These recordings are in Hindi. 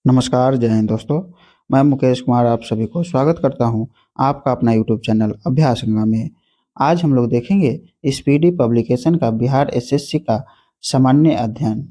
नमस्कार, जय हिंद दोस्तों। मैं मुकेश कुमार आप सभी को स्वागत करता हूं आपका अपना यूट्यूब चैनल अभ्यास गंगा में। आज हम लोग देखेंगे स्पीडी पब्लिकेशन का बिहार एसएससी का सामान्य अध्ययन,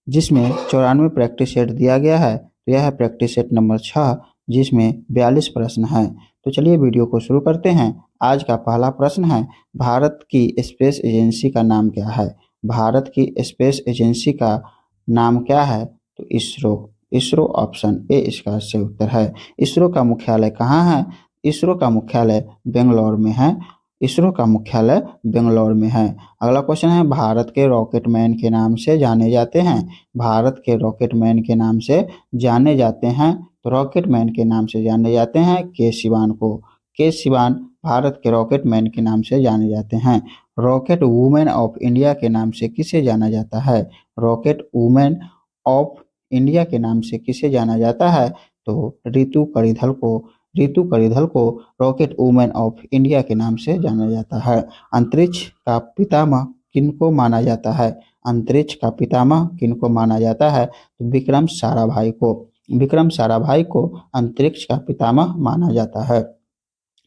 जिसमें 94 प्रैक्टिस सेट दिया गया है। तो यह है प्रैक्टिस सेट नंबर 6, जिसमें 42 प्रश्न हैं। तो चलिए वीडियो को शुरू करते हैं। आज का पहला प्रश्न है, भारत की स्पेस एजेंसी का नाम क्या है? भारत की स्पेस एजेंसी का नाम क्या है? तो इसरो। इसरो ऑप्शन ए इसका सही उत्तर है। इसरो का मुख्यालय कहाँ है? इसरो का मुख्यालय बेंगलोर में है। इसरो का मुख्यालय बेंगलोर में है। अगला क्वेश्चन है, भारत के रॉकेटमैन के नाम से जाने जाते हैं। भारत के रॉकेटमैन के नाम से जाने जाते हैं। तो रॉकेटमैन के नाम से जाने जाते हैं के सिवान को। के सिवान भारत के रॉकेटमैन के नाम से जाने जाते हैं। रॉकेट वुमेन ऑफ इंडिया के नाम से किसे जाना जाता है? रॉकेट वुमेन ऑफ इंडिया के नाम से किसे जाना जाता है? तो रितु परिधल को। रितु परिधल को रॉकेट वुमेन ऑफ इंडिया के नाम से जाना जाता है। अंतरिक्ष का पितामह किनको माना जाता है? अंतरिक्ष का पितामह किनको माना जाता है? तो विक्रम साराभाई को। विक्रम साराभाई को अंतरिक्ष का पितामह माना जाता है।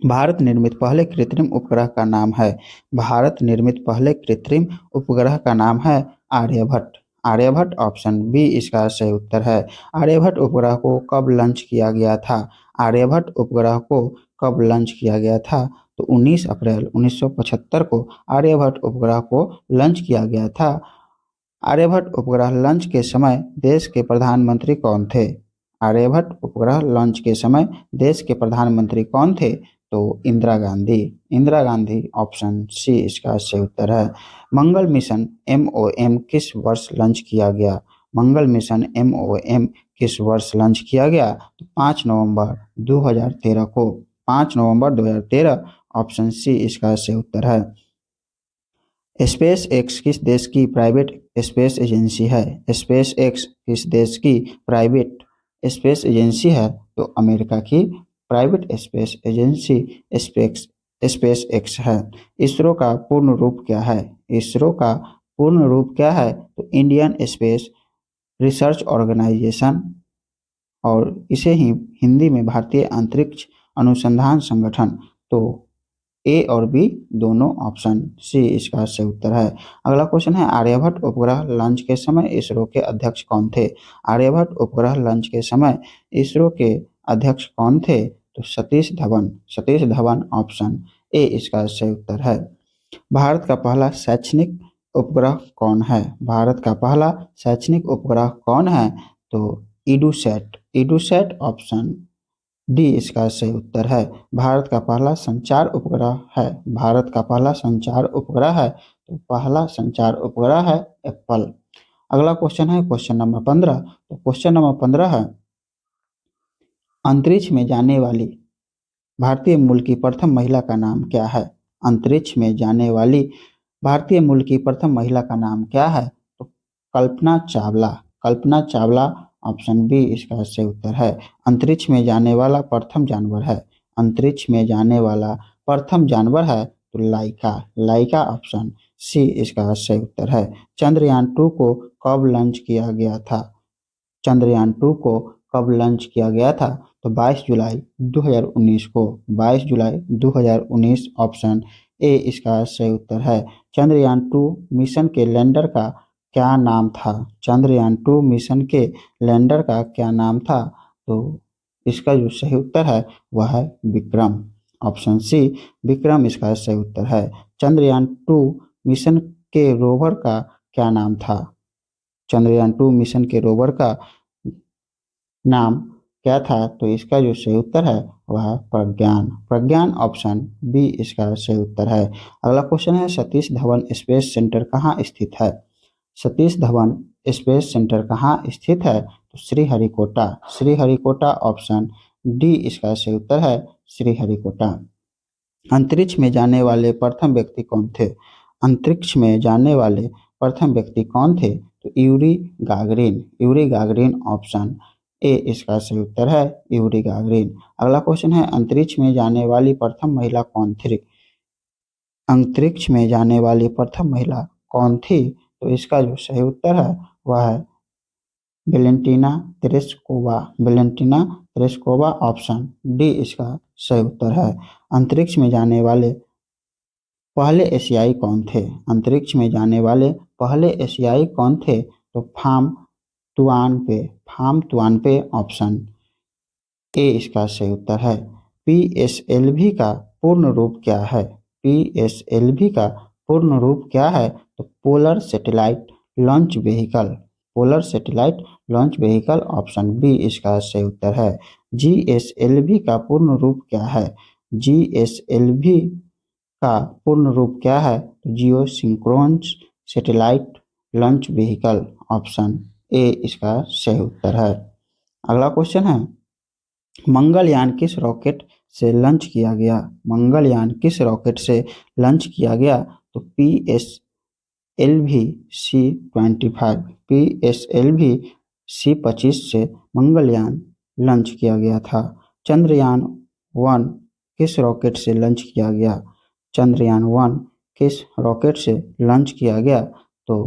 भारत निर्मित पहले कृत्रिम उपग्रह का नाम है। भारत निर्मित पहले कृत्रिम उपग्रह का नाम है आर्यभट्ट। आर्यभट्ट ऑप्शन बी इसका सही उत्तर है। आर्यभट्ट उपग्रह को कब लॉन्च किया गया था? आर्यभट्ट उपग्रह को कब लॉन्च किया गया था? तो 19 अप्रैल 1975 को आर्यभट्ट उपग्रह को लॉन्च किया गया था। आर्यभट्ट उपग्रह लॉन्च के समय देश के प्रधानमंत्री कौन थे? आर्यभट्ट उपग्रह लॉन्च के समय देश के प्रधानमंत्री कौन थे? तो इंदिरा गांधी। इंदिरा गांधी ऑप्शन सी इसका सही उत्तर है। मंगल मिशन MOM किस वर्ष लॉन्च किया गया? मंगल मिशन MOM किस वर्ष लॉन्च किया गया? तो 5 नवंबर 2013 को। 5 नवंबर 2013 ऑप्शन सी इसका सही उत्तर है। स्पेस एक्स किस देश की प्राइवेट स्पेस एजेंसी है? स्पेस एक्स किस देश की प्राइवेट स्पेस एजेंसी है? तो अमेरिका की private space agency space space x है। इसरो का पूर्ण रूप क्या है? इसरो का पूर्ण रूप क्या है? तो इंडियन स्पेस रिसर्च ऑर्गेनाइजेशन, और इसे ही हिंदी में भारतीय अंतरिक्ष अनुसंधान संगठन। तो ए और बी दोनों ऑप्शन सी इसका सही उत्तर है। अगला क्वेश्चन है, आर्यभट्ट उपग्रह लॉन्च के समय इसरो के अध्यक्ष कौन थे? आर्यभट्ट उपग्रह लॉन्च के समय इसरो के अध्यक्ष कौन थे? तो सतीश धवन। सतीश धवन ऑप्शन ए इसका सही उत्तर है। भारत का पहला शैक्षणिक उपग्रह कौन है? भारत का पहला शैक्षणिक उपग्रह कौन है? तो इडूसैट। इडूसैट ऑप्शन डी इसका सही उत्तर है। भारत का पहला संचार उपग्रह है। भारत का पहला संचार उपग्रह है। तो पहला संचार उपग्रह है एप्पल। अगला क्वेश्चन है क्वेश्चन नंबर 15। तो क्वेश्चन नंबर 15 है, अंतरिक्ष में जाने वाली भारतीय मूल की प्रथम महिला का नाम क्या है? अंतरिक्ष में जाने वाली भारतीय मूल की प्रथम महिला का नाम क्या है? तो कल्पना चावला। कल्पना चावला ऑप्शन बी इसका सही उत्तर है। अंतरिक्ष में जाने वाला प्रथम जानवर है। अंतरिक्ष में जाने वाला प्रथम जानवर है तो लाइका। लाइका ऑप्शन सी इसका सही उत्तर है। चंद्रयान 2 को कब लॉन्च किया गया था? चंद्रयान 2 को कब लॉन्च किया गया था? तो 22 जुलाई 2019 को। 22 जुलाई 2019 ऑप्शन ए इसका सही उत्तर है। चंद्रयान 2 मिशन के लैंडर का क्या नाम था? चंद्रयान 2 मिशन के लैंडर का क्या नाम था? तो इसका जो सही उत्तर है वह है विक्रम। ऑप्शन सी विक्रम इसका सही उत्तर है। चंद्रयान 2 मिशन के रोवर का क्या नाम था? चंद्रयान 2 मिशन के रोवर का नाम क्या था? तो इसका जो सही उत्तर है वह है प्रज्ञान। प्रज्ञान ऑप्शन बी इसका सही उत्तर है। अगला क्वेश्चन है, सतीश धवन स्पेस सेंटर कहाँ स्थित है? सतीश धवन स्पेस सेंटर कहाँ स्थित है? तो श्रीहरिकोटा। श्रीहरिकोटा ऑप्शन डी इसका सही उत्तर है। श्रीहरिकोटा। अंतरिक्ष में जाने वाले प्रथम व्यक्ति कौन थे? अंतरिक्ष में जाने वाले प्रथम व्यक्ति कौन थे? तो Yuri Gagarin. Yuri Gagarin option A इसका सही उत्तर है। Yuri Gagarin. अगला क्वेश्चन है, अंतरिक्ष में जाने वाली प्रथम महिला कौन थी? अंतरिक्ष में जाने वाली प्रथम महिला कौन थी? तो इसका जो सही उत्तर है वह है Valentina Tereshkova, Valentina Tereshkova. Option D इसका सही उत्तर है। अंतरिक्ष में जाने वाले पहले एशियाई कौन थे? अंतरिक्ष में जाने वाले पहले एशियाई कौन थे? तो फाम तुआनपे। ऑप्शन ए इसका सही उत्तर है। पीएसएलवी का पूर्ण रूप क्या है? पीएसएलवी का पूर्ण रूप क्या है? तो polar satellite launch vehicle, polar satellite launch vehicle. Option B इसका सही उत्तर है। जीएसएलवी का पूर्ण रूप क्या है? जीएसएलवी का पूर्ण रूप क्या है? तो geosynchronous satellite launch vehicle. Option A इसका सही उत्तर है। अगला क्वेश्चन है, मंगलयान किस रॉकेट से लॉन्च किया गया? मंगलयान किस रॉकेट से लॉन्च किया गया? तो पीएसएलवी C-25, पीएसएलवी C-25 से मंगलयान लॉन्च किया गया था। चंद्रयान 1 किस रॉकेट से लॉन्च किया गया? चंद्रयान 1 किस रॉकेट से लॉन्च किया गया? तो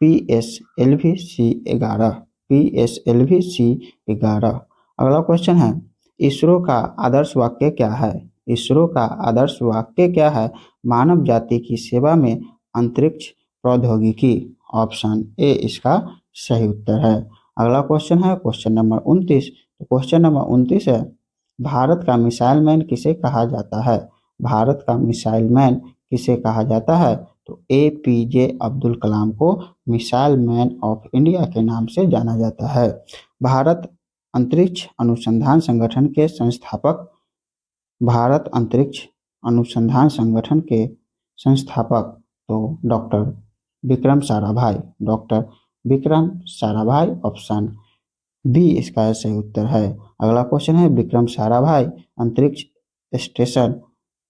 पीएसएलवी C-11, पीएसएलवी C-11। अगला क्वेश्चन है, इसरो का आदर्श वाक्य क्या है? इसरो का आदर्श वाक्य क्या है? मानव जाति की सेवा में अंतरिक्ष प्रौद्योगिकी। ऑप्शन ए इसका सही उत्तर है। अगला क्वेश्चन है क्वेश्चन नंबर 29। तो क्वेश्चन नंबर 29 है, भारत का मिसाइल मैन किसे कहा जाता है? भारत का मिसाइल मैन किसे कहा जाता है? तो एपीजे अब्दुल कलाम को मिसाइल मैन ऑफ इंडिया के नाम से जाना जाता है। भारत अंतरिक्ष अनुसंधान संगठन के संस्थापक, भारत अंतरिक्ष अनुसंधान संगठन के संस्थापक तो doctor Vikram Sarabhai, doctor Vikram Sarabhai. Option B इसका सही उत्तर है। अगला क्वेश्चन है, विक्रम साराभाई अंतरिक्ष स्टेशन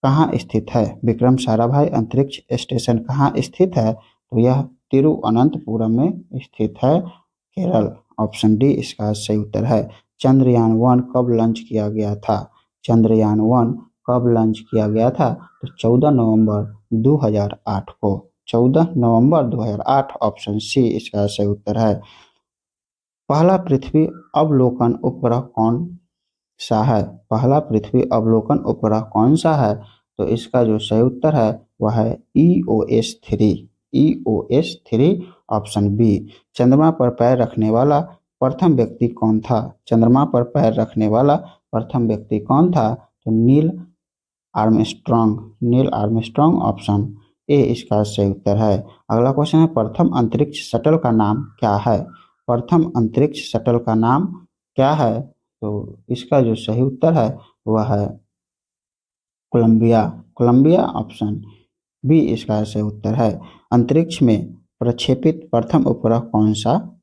कहाँ स्थित है? विक्रम साराभाई अंतरिक्ष स्टेशन कहाँ स्थित है? तो यह तिरुवनंतपुरम में स्थित है, केरल। ऑप्शन डी इसका सही उत्तर है। चंद्रयान 1 कब लॉन्च किया गया था? चंद्रयान 1 कब लॉन्च किया गया था? तो 14 नवंबर 2008 को, 14 नवंबर 2008। ऑप्शन सी इसका सही उत्तर है। पहला पृथ्वी अवलोकन उपग्रह कौन सा है? पहला पृथ्वी अवलोकन उपग्रह कौन सा है? तो इसका जो सही उत्तर है वह है EOS-3, EOS-3। Option B. चंद्रमा पर पैर रखने वाला प्रथम व्यक्ति कौन था? चंद्रमा पर पैर रखने वाला प्रथम व्यक्ति कौन था? तो Neil Armstrong, Neil Armstrong. Option A इसका सही उत्तर है। अगला क्वेश्चन है, प्रथम अंतरिक्ष शटल का नाम क्या है? प्रथम अंतरिक्ष शटल का नाम क्या है? तो इसका जो सही उत्तर है वह है कोलंबिया, कोलंबिया। ऑप्शन बी इसका सही उत्तर है। अंतरिक्ष में प्रक्षेपित प्रथम उपग्रह कौन सा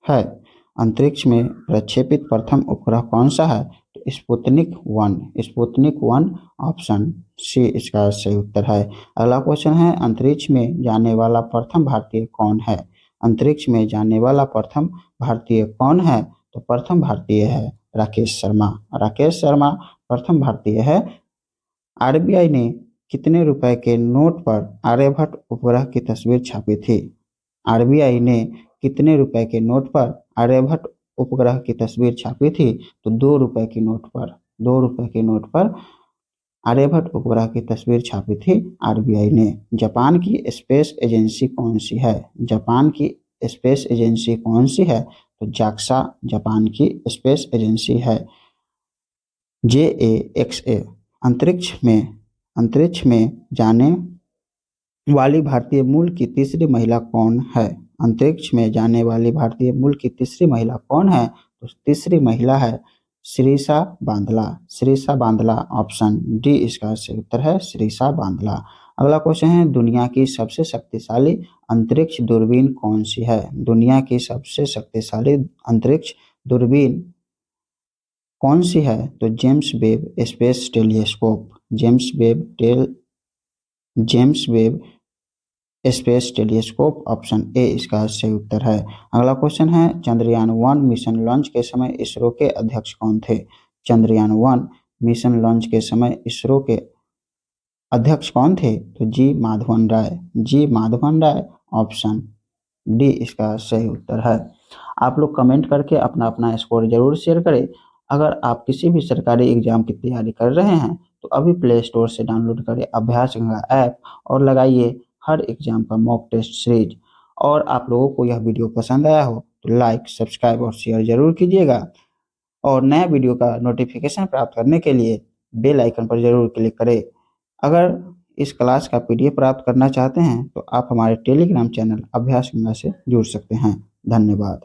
है? अंतरिक्ष में प्रक्षेपित प्रथम उपग्रह कौन सा है? तो स्पुतनिक 1, स्पुतनिक 1। ऑप्शन सी इसका सही उत्तर है। अगला क्वेश्चन है, अंतरिक्ष में जाने वाला प्रथम भारतीय कौन है? अंतरिक्ष में जाने वाला प्रथम भारतीय कौन है? तो प्रथम भारतीय है राकेश शर्मा, राकेश शर्मा प्रथम भारतीय है। आरबीआई ने कितने रुपए के नोट पर आर्यभट्ट उपग्रह की तस्वीर छापी थी? आरबीआई ने कितने रुपए के नोट पर आर्यभट्ट उपग्रह की तस्वीर छापी थी? तो 2 रुपए के नोट पर, 2 रुपए के नोट पर आर्यभट्ट उपग्रह की तस्वीर छापी थी आरबीआई ने। जापान की स्पेस एजेंसी कौन सी है? जापान की स्पेस एजेंसी कौन सी है? तो जाक्सा जापान की स्पेस एजेंसी है। JAXA अंतरिक्ष में जाने वाली भारतीय मूल की तीसरी महिला कौन है? अंतरिक्ष में जाने वाली भारतीय मूल की तीसरी महिला कौन है? तो तीसरी महिला है श्रीषा बांदला, श्रीषा बांदला। ऑप्शन डी इसका सही उत्तर है, श्रीषा बांदला। अगला क्वेश्चन है, दुनिया की सबसे शक्तिशाली अंतरिक्ष दूरबीन कौन सी है? दुनिया की सबसे शक्तिशाली अंतरिक्ष दूरबीन कौन सी है? तो James Webb space telescope, James Webb space telescope. Option A इसका सही उत्तर है। अगला क्वेश्चन है, चंद्रयान 1 मिशन लॉन्च के समय इसरो के अध्यक्ष कौन थे? चंद्रयान 1 मिशन लॉन्च के समय इसरो के अध्यक्ष कौन थे? तो जी माधवन राय, जी माधवन राय। ऑप्शन डी इसका सही उत्तर है। आप लोग कमेंट करके अपना अपना स्कोर ज़रूर शेयर करें। अगर आप किसी भी सरकारी एग्ज़ाम की तैयारी कर रहे हैं तो अभी प्ले स्टोर से डाउनलोड करें अभ्यास गंगा ऐप और लगाइए हर एग्ज़ाम का मॉक टेस्ट सीरीज। और आप लोगों को यह वीडियो पसंद आया हो तो लाइक, सब्सक्राइब और शेयर ज़रूर कीजिएगा। और नया वीडियो का नोटिफिकेशन प्राप्त करने के लिए बेल आइकन पर ज़रूर क्लिक करें। अगर इस क्लास का पीडीएफ प्राप्त करना चाहते हैं तो आप हमारे टेलीग्राम चैनल अभ्यास गंगा से जुड़ सकते हैं। धन्यवाद।